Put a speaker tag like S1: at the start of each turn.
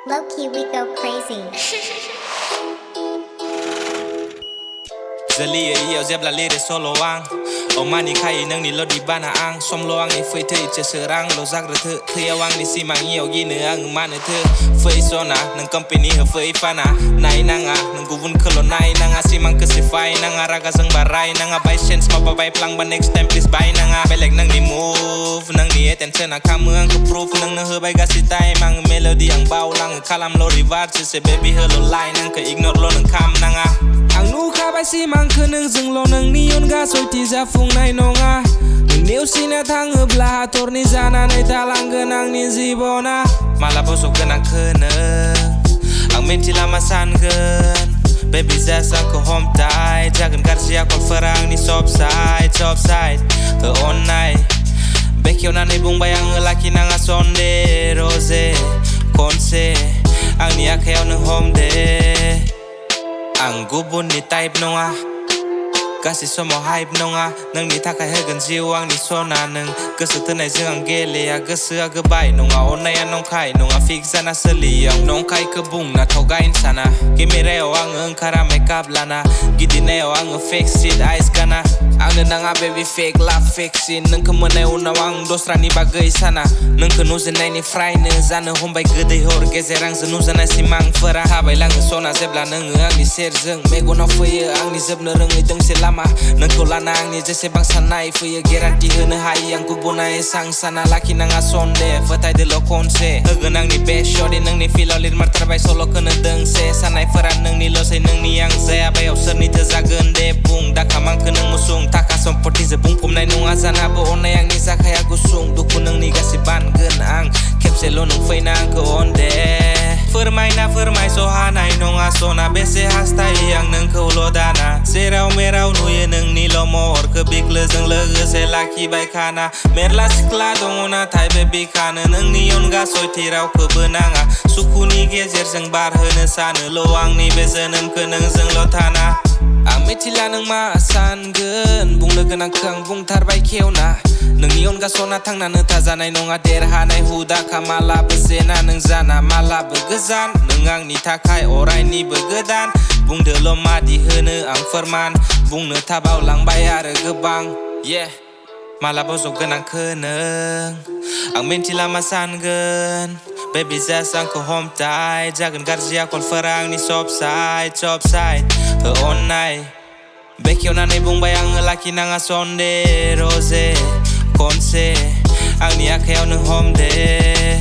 S1: Low key, we go crazy.
S2: Zali yêu dép là lê để solo ang Omani khai nâng ni lo di bana ang Som lo ang ni phơi thơi che serang lo zak re thơ Thơ awang ni si mang yêu gi nơ ang man thơ Phơi sona nâng company hơ phơi fana Nai nanga nâng guvun khelo nai nanga si mang kese fai nanga raga zang barai nanga by sense ma babai plang ba next time please bye nanga belek nang ni move nang ni attention a kam ang ko proof nang na hơ bai ga si tai mang melody ang bau lang kalam lo reward se baby hơ lo line nang ka ignore lo nang kam nanga Ang nu kha bai si mang khơ nang zung lo nang ni on ga soi ti za phung nai nonga Nếu xin thang hợp là thor ni zana này ta lang genang ni zibona Malah bosok genang keneng Ang menti lama san gen Baby zasa ko home tight Jagan karsia kol ferang ni top side Ke on night Bekyo na ni bung bayang laki nang asonde Rose konse Ang ni akayaw ng home de Ang gubon ni type nonga Kasi somo hype nonga Nang ni takai hagan jiwang ni sona nang Kesu tenai zingang gele ya Kesu aga bai nonga Ona ya nong kai nonga fix sana seliyang Nong kai kebung na tau gain sana Kimi reo ang kara make up lana Gidi neo ang fix it eyes kana Ang nenanga baby fake love fixin Nang kemenai unawang dosra ni bagai sana Nang kenuzin nai ni fry ne Zana hombai gede hor gezerang zenuzan nai simang Fera habai lang sona zebla nang ang ni ser zeng Mego na feye ang ni zeb nereng iteng selama Nang kolana ang ni jese bang sanai Feye garanti hene hai ang kubunai sang sana Laki nang asonde Fetai de lo konse Hegen ang ni best shorty Nang ni filolir marterbai solo kena deng se Sanai fera nang ni lo say nang ni yang zaya Bayaw ser ni tezagen de bung Dakamang kenang musung Taka sompoti zebung pum nai nung azana Bo ona yang ni zakaya gusung Duku nang ni gasiban gen ang Kepse lo nung fay nang ke onde Fermai na fermai so hanai nung asona Bese hastai yang nang ke ulodana Serau merau nuye nang ni lo mor Ke big le zeng lege se laki bai kana Merla sikla dongona thai baby kana Nang ni on ga soi tirau ke benanga Suku ni gezer zeng bar hene sana Lo ang ni bezenem ke nang zeng lo tanah Ang metila nang maasan gen Bung le genang kang bung tarbai keo na Nang ni on ga sona tang na tazanai nonga derhanai huda kamala bezena nang zana mala begezan Nengang ni takai orai ni begedan Bung de lo madi hene ang ferman Bung ne tabau lang bayar gebang Yeah Malah bosok genang keneng Ang menti lama san gen Baby zesang ko home tight Jagan garzia kol ferang ni top side Ke on night Bekyo na ni bung bayang laki nang asonde Rose konse Ang ni akayaw ng home de